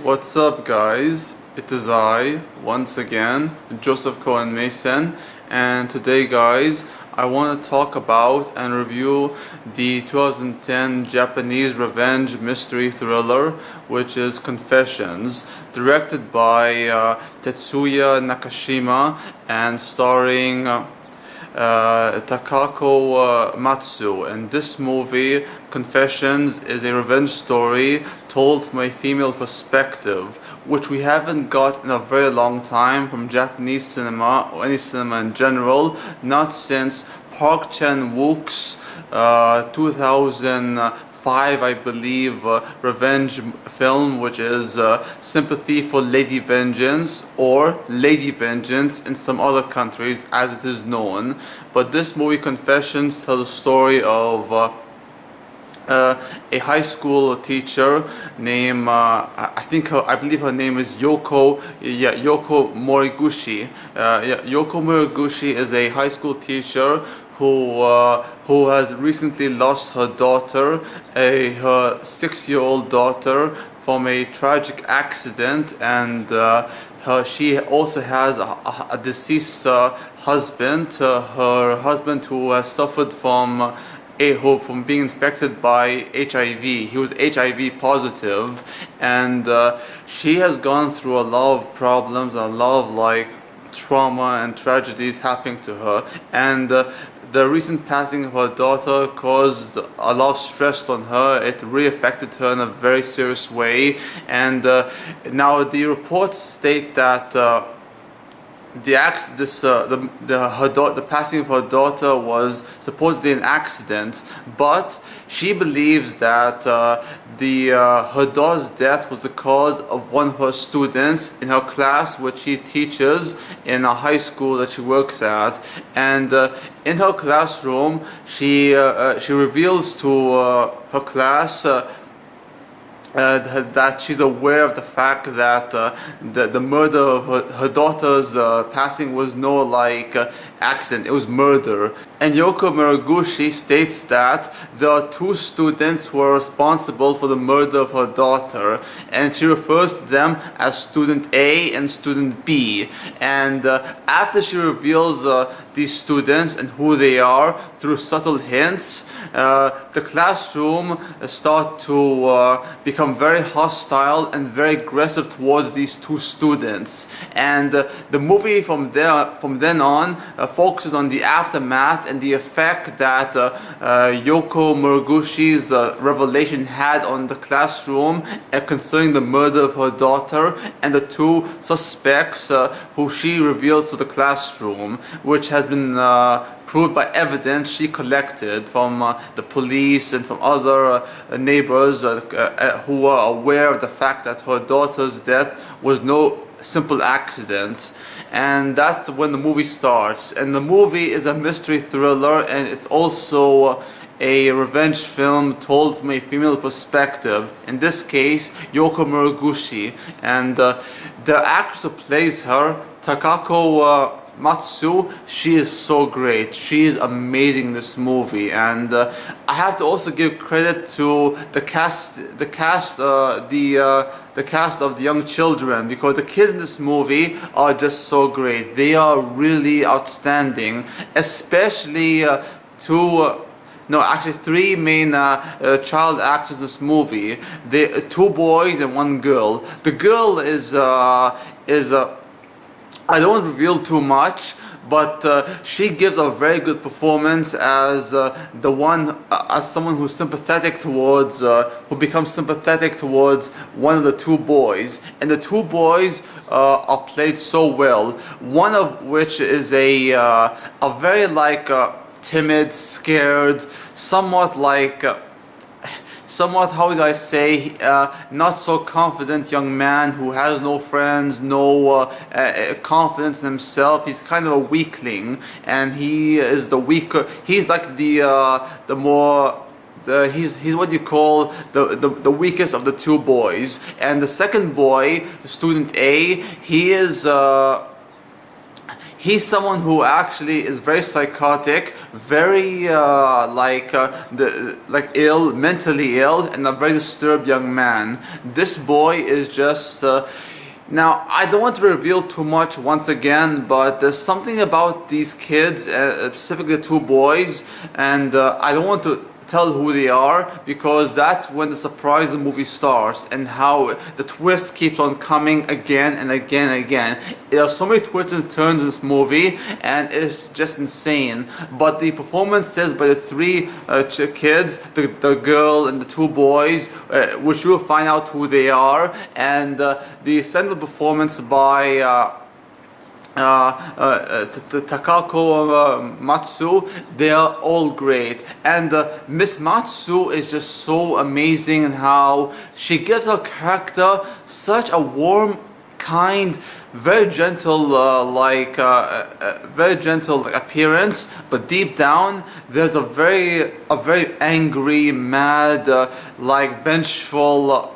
What's up, guys? It is I, once again, Joseph Cohen Mason, and today, guys, I want to talk about and review the 2010 Japanese revenge mystery thriller, which is Confessions, directed by Tatsuya Nakashima and starring Takako Matsu. And this movie, Confessions, is a revenge story told from a female perspective, which we haven't got in a very long time from Japanese cinema, or any cinema in general, not since Park Chan-wook's 2005, I believe, revenge film, which is Sympathy for Lady Vengeance, or Lady Vengeance in some other countries as it is known. But this movie, Confessions, tells a story of a high school teacher named I believe her name is Yoko Moriguchi. Yoko Moriguchi is a high school teacher who has recently lost her daughter, her 6-year-old daughter, from a tragic accident, and she also has a deceased husband. Her husband, who has suffered from being infected by HIV. He was HIV positive, and she has gone through a lot of problems, a lot of trauma and tragedies happening to her, and the recent passing of her daughter caused a lot of stress on her. It really affected her in a very serious way, and now the reports state that the passing of her daughter was supposedly an accident, but she believes that her daughter's death was the cause of one of her students in her class, which she teaches in a high school that she works at. And in her classroom, she reveals to her class that she's aware of the fact that the murder of her daughter's passing was no accident, it was murder. And Yoko Moriguchi states that there are 2 students who are responsible for the murder of her daughter, and she refers to them as student A and student B. And after she reveals these students and who they are through subtle hints, the classroom starts to become very hostile and very aggressive towards these 2 students. And the movie from then on focuses on the aftermath and the effect that Yoko Moriguchi's revelation had on the classroom concerning the murder of her daughter and the 2 suspects who she reveals to the classroom, which has been proved by evidence she collected from the police and from other neighbors who were aware of the fact that her daughter's death was no simple accident. And that's when the movie starts. And the movie is a mystery thriller, and it's also a revenge film told from a female perspective, in this case Yoko Moriguchi. And the actress who plays her, Takako Matsu, she is so great. She is amazing in this movie, and I have to also give credit to the cast of the young children, because the kids in this movie are just so great. They are really outstanding, especially 3 main child actors in this movie. 2 boys and 1 girl. The girl is I don't reveal too much, but she gives a very good performance as as someone who's sympathetic towards, who becomes sympathetic towards one of the 2 boys. And the 2 boys are played so well. One of which is a very timid, scared, somewhat, how do I say, not so confident young man who has no friends, no confidence in himself. He's kind of a weakling, and he is the weaker. He's like he's what you call the weakest of the 2 boys. And the second boy, student A, He's someone who actually is very psychotic, very ill, mentally ill, and a very disturbed young man. This boy is just. Now, I don't want to reveal too much once again, but there's something about these kids, specifically the two boys, and I don't want to tell who they are, because that's when the surprise of the movie starts, and how the twist keeps on coming again and again and again. There are so many twists and turns in this movie, and it's just insane. But the performances by the three kids, the girl and the two boys, which you'll find out who they are, and the central performance by Takako Matsu, they are all great, and Miss Matsu is just so amazing in how she gives her character such a warm, kind, very gentle very gentle appearance, but deep down there's a very angry, mad, vengeful,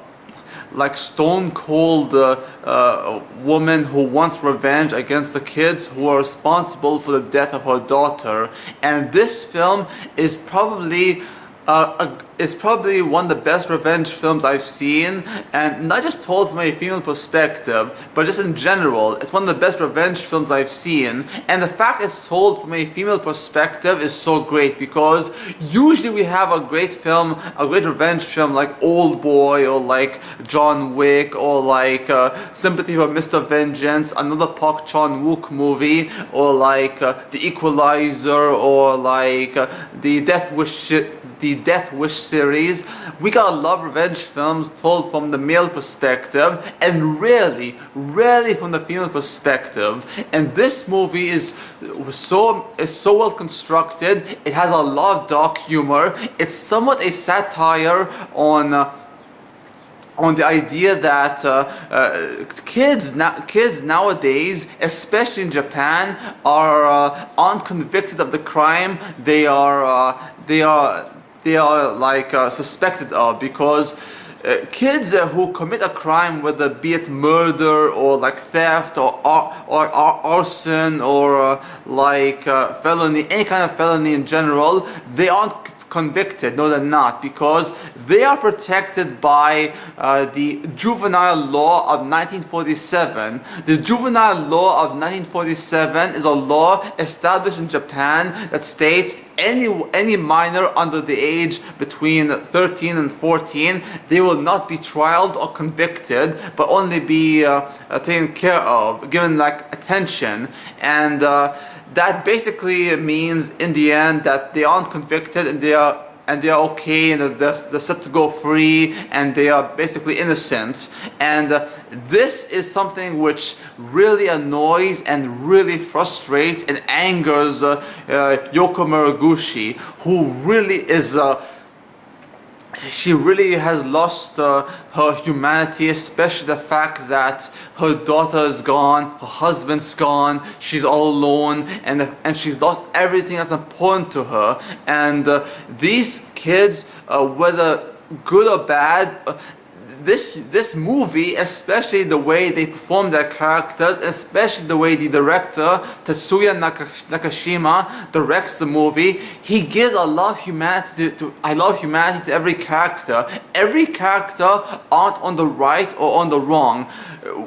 stone cold woman who wants revenge against the kids who are responsible for the death of her daughter. And this film is probably one of the best revenge films I've seen, and not just told from a female perspective, but just in general. It's one of the best revenge films I've seen, and the fact it's told from a female perspective is so great, because usually we have a great film, a great revenge film like Old Boy, or like John Wick, or like Sympathy for Mr. Vengeance, another Park Chan-wook movie, or like The Equalizer, or like the Death Wish series. We gotta love revenge films told from the male perspective, and rarely from the female perspective. And this movie is so well constructed. It has a lot of dark humor. It's somewhat a satire on the idea that kids nowadays, especially in Japan, aren't convicted of the crime they are suspected of, because kids who commit a crime, whether be it murder or like theft or arson or felony, any kind of felony in general, they aren't convicted. No, they're not, because they are protected by the juvenile law of 1947. The juvenile law of 1947 is a law established in Japan that states any minor under the age between 13 and 14, they will not be trialed or convicted, but only be taken care of, given attention. And that basically means in the end that they aren't convicted, and they are okay, and they're set to go free, and they are basically innocent. And this is something which really annoys and really frustrates and angers Yoko Muraguchi, who really is she really has lost her humanity, especially the fact that her daughter is gone, her husband's gone, she's all alone, and she's lost everything that's important to her. And these kids, whether good or bad, this movie, especially the way they perform their characters, especially the way the director Tatsuya Nakashima directs the movie, he gives a lot of humanity to every character. Every character aren't on the right or on the wrong.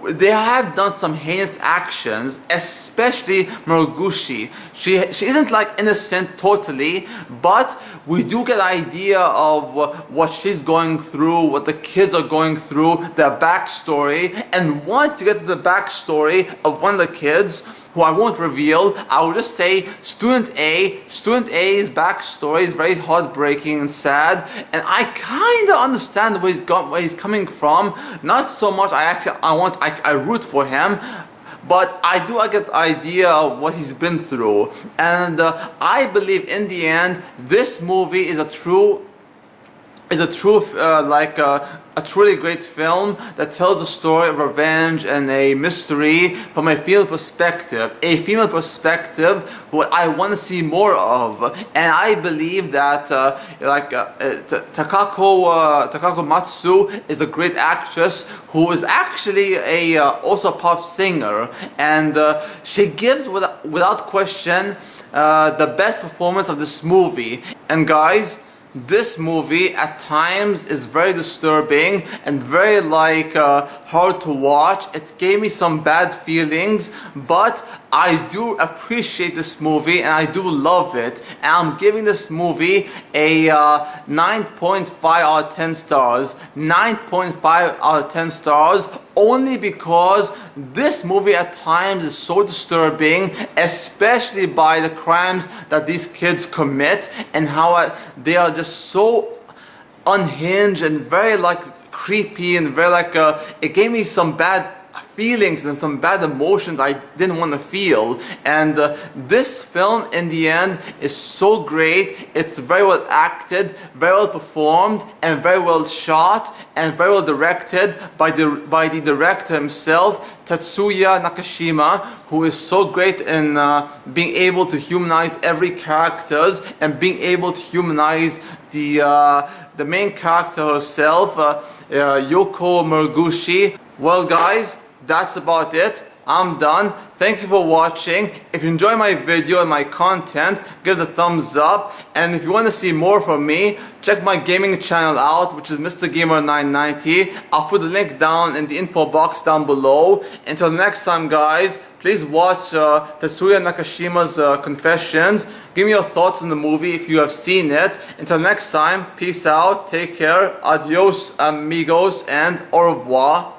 They have done some heinous actions, especially Muraguchi. She isn't innocent totally, but we do get an idea of what she's going through, what the kids are going through, their backstory. And once you get to the backstory of one of the kids, who I won't reveal, I will just say Student A's backstory is very heartbreaking and sad, and I kind of understand where he's coming from. Not so much I root for him, but I get the idea of what he's been through. And I believe in the end, this movie is a true a truly great film that tells a story of revenge and a mystery from a female perspective. A female perspective, what I want to see more of. And I believe that Takako Matsu is a great actress who is actually also a pop singer, and she gives without question the best performance of this movie. And guys, this movie at times is very disturbing and very hard to watch. It gave me some bad feelings, but I do appreciate this movie and I do love it. And I'm giving this movie a 9.5 out of 10 stars. 9.5 out of 10 stars only because this movie at times is so disturbing, especially by the crimes that these kids commit and how they are just so unhinged and very creepy and very it gave me some bad feelings and some bad emotions I didn't want to feel. And this film in the end is so great. It's very well acted, very well performed, and very well shot, and very well directed by the director himself, Tatsuya Nakashima, who is so great in being able to humanize every characters and being able to humanize the main character herself, Yoko Muraguchi. Well guys, that's about it. I'm done. Thank you for watching. If you enjoy my video and my content, give it a thumbs up. And if you want to see more from me, check my gaming channel out, which is Mr. Gamer 990. I'll put the link down in the info box down below. Until next time guys, please watch Tatsuya Nakashima's Confessions. Give me your thoughts on the movie if you have seen it. Until next time, peace out, take care, adios amigos, and au revoir.